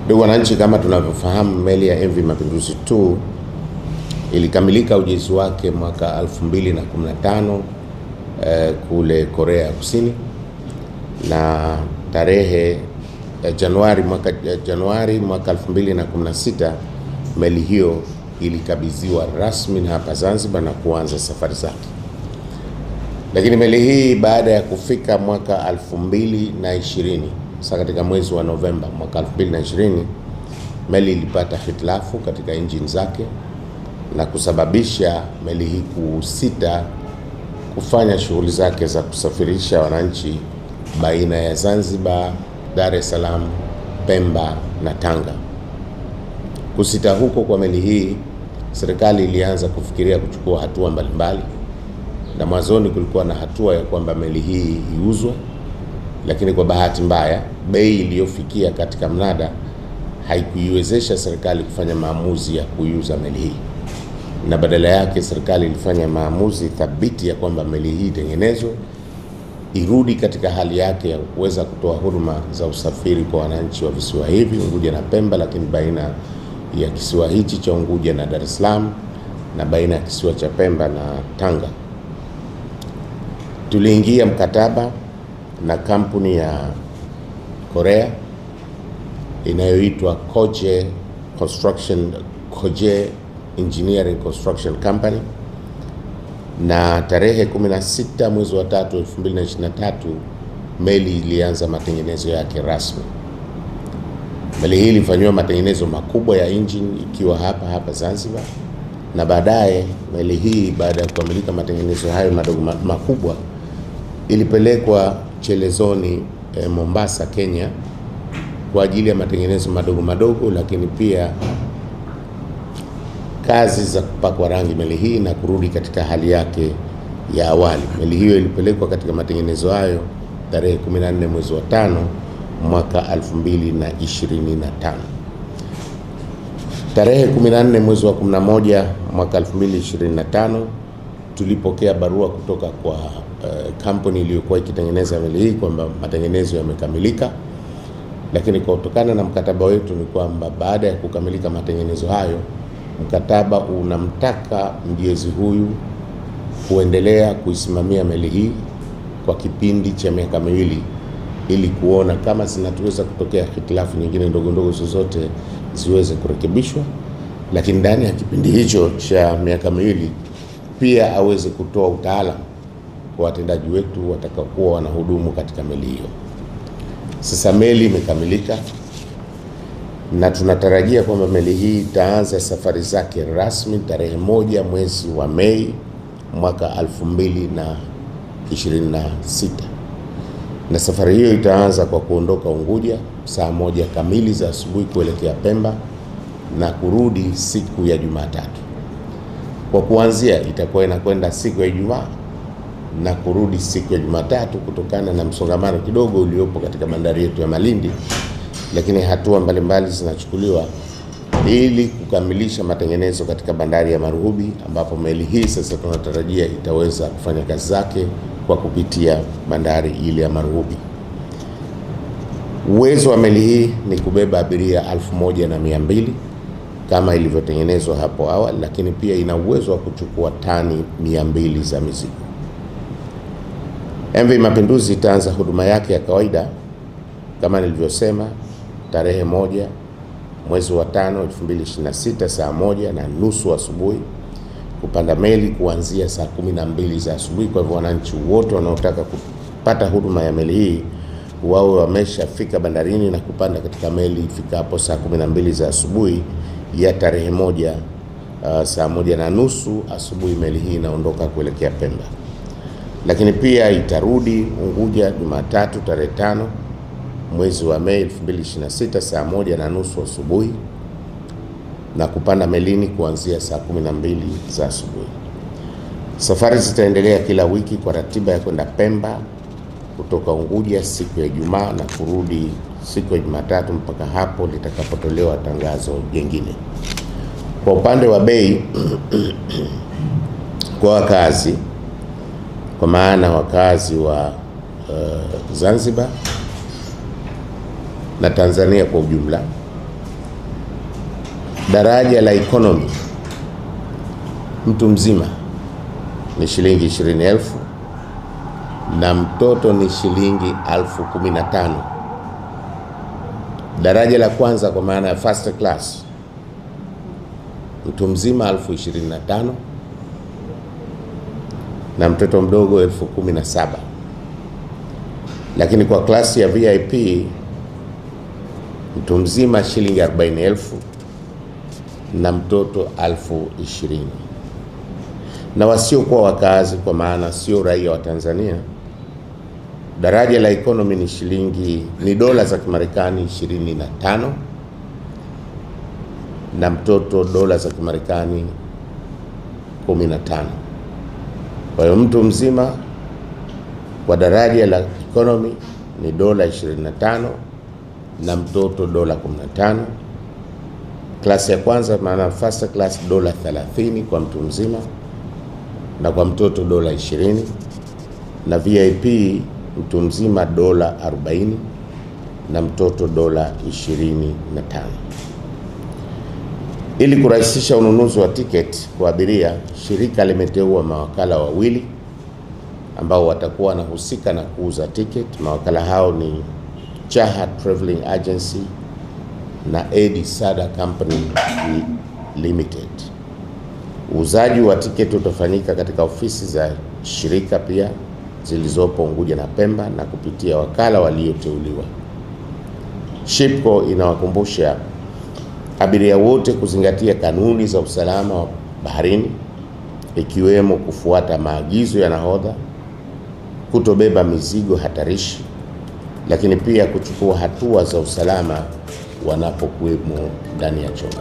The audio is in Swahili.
Ndugu wananchi, kama tunavyofahamu, meli ya MV Mapinduzi II ilikamilika ujenzi wake mwaka 2015 kule Korea ya Kusini, na tarehe Januari mwaka 2016 meli hiyo ilikabidhiwa rasmi hapa Zanzibar na kuanza safari zake. Lakini meli hii baada ya kufika mwaka 2020, sasa katika mwezi wa Novemba mwaka 2020, meli ilipata hitilafu katika engine zake na kusababisha meli hii kusita kufanya shughuli zake za kusafirisha wananchi baina ya Zanzibar, Dar es Salaam, Pemba na Tanga. Kusita huko kwa meli hii, serikali ilianza kufikiria kuchukua hatua mbalimbali, na mwanzoni kulikuwa na hatua ya kwamba meli hii iuzwe, lakini kwa bahati mbaya bei iliyofikia katika mnada haikuiwezesha serikali kufanya maamuzi ya kuiuza meli hii, na badala yake serikali ilifanya maamuzi thabiti ya kwamba meli hii itengenezwe, irudi katika hali yake ya kuweza kutoa huduma za usafiri kwa wananchi wa visiwa hivi Unguja na Pemba, lakini baina ya kisiwa hichi cha Unguja na Dar es Salaam na baina ya kisiwa cha Pemba na Tanga. Tuliingia mkataba na kampuni ya Korea inayoitwa Koje Engineering Construction Company, na tarehe 16 mwezi wa 3 2023 meli ilianza matengenezo yake rasmi. Meli hii ilifanywa matengenezo makubwa ya engine ikiwa hapa Zanzibar, na baadaye meli hii baada ya kukamilika matengenezo hayo makubwa ilipelekwa Chelezoni Mombasa, Kenya kwa ajili ya matengenezo madogo, lakini pia kazi za kupakwa rangi meli hii na kurudi katika hali yake ya awali. Meli hiyo ilipelekwa katika matengenezo hayo tarehe 14 mwezi wa 5 mwaka 2025. Tarehe 14 mwezi wa 11 mwaka 2025 tulipokea barua kutoka kwa kampuni iliyokuwa ikitengeneza meli hii kwamba matengenezo yamekamilika, lakini kwa kutokana na mkataba wetu ni kwamba baada ya kukamilika matengenezo hayo, mkataba unamtaka mjezi huyu kuendelea kuisimamia meli hii kwa kipindi cha miaka miwili ili kuona kama zinatuweza kutokea hitilafu nyingine ndogo zozote ziweze kurekebishwa, lakini ndani ya kipindi hicho cha miaka miwili pia aweze kutoa utaalamu kwa watendaji wetu watakaokuwa wanahudumu katika meli hiyo. Sasa meli imekamilika na tunatarajia kwamba meli hii itaanza safari zake rasmi tarehe 1 mwezi wa Mei mwaka 2026, na safari hiyo itaanza kwa kuondoka Unguja saa 1 kamili za asubuhi kuelekea Pemba na kurudi siku ya Jumatatu. Kwa kuanzia itakuwa inakwenda siku ya Ijumaa na kurudi siku ya Jumatatu kutokana na msongamano kidogo uliopo katika bandari yetu ya Malindi, lakini hatua mbalimbali zinachukuliwa ili kukamilisha matengenezo katika bandari ya Maruhubi, ambapo meli hii sasa tunatarajia itaweza kufanya kazi zake kwa kupitia bandari ile ya Maruhubi. Uwezo wa meli hii ni kubeba abiria 1200 kama ilivyotengenezwa hapo awali, lakini pia ina uwezo wa kuchukua tani 200 za mizigo. MV Mapinduzi itaanza huduma yake ya kawaida kama nilivyosema tarehe 1 mwezi wa 5 2026 saa 1:30 asubuhi kupanda meli kuanzia saa 12 za asubuhi. Kwa hivyo wananchi wote wanaotaka kupata huduma ya meli hii wawe wameshafika bandarini na kupanda katika meli ifikapo saa 12 za asubuhi ya tarehe 1 saa 1:30 asubuhi. Meli hii inaondoka kuelekea Pemba, lakini pia itarudi Unguja Jumatatu tarehe 5 mwezi wa Mei 2026 saa 1:30 asubuhi na kupanda melini kuanzia saa 12 za asubuhi. Safari zitaendelea kila wiki kwa ratiba ya kwenda Pemba kutoka Unguja siku ya Ijumaa na kurudi siku ya Jumatatu mpaka hapo litakapotolewa tangazo jingine. Kwa upande wa bei kwa wakazi, kwa maana wakazi wa Zanzibar na Tanzania kwa ujumla, Daraja la economy mtu mzima ni shilingi 20,000 na mtoto ni shilingi 15,000. Daraja la kwanza kwa maana ya first class mtu mzima 25,000 na mtoto mdogo 17,000. Lakini kwa klasi ya VIP mtu mzima shilingi 40,000 na mtoto 20,000. Na wasiokuwa wakazi kwa maana sio raia wa Tanzania, daraja la economy ni dola za Kimarekani 25 na mtoto dola za Kimarekani 15. Kwa hiyo mtu mzima kwa daraja la economy ni dola 25 na mtoto dola 15. Klasi ya kwanza maana first class dola 30 kwa mtu mzima na kwa mtoto dola 20, na VIP mtu mzima dola 40 na mtoto dola 25. Ili kurahisisha ununuzi wa tiketi kwa abiria, shirika limeteua mawakala wawili ambao watakuwa wanahusika na kuuza tiketi. Mawakala hao ni Chaha Traveling Agency na Edi Sada Company Limited. Uuzaji wa tiketi utafanyika katika ofisi za shirika pia zilizopo Unguja na Pemba na kupitia wakala walioteuliwa. Shipco inawakumbusha abiria wote kuzingatia kanuni za usalama wa baharini, ikiwemo kufuata maagizo ya nahodha, kutobeba mizigo hatarishi, lakini pia kuchukua hatua za usalama wanapokuwemo ndani ya chombo.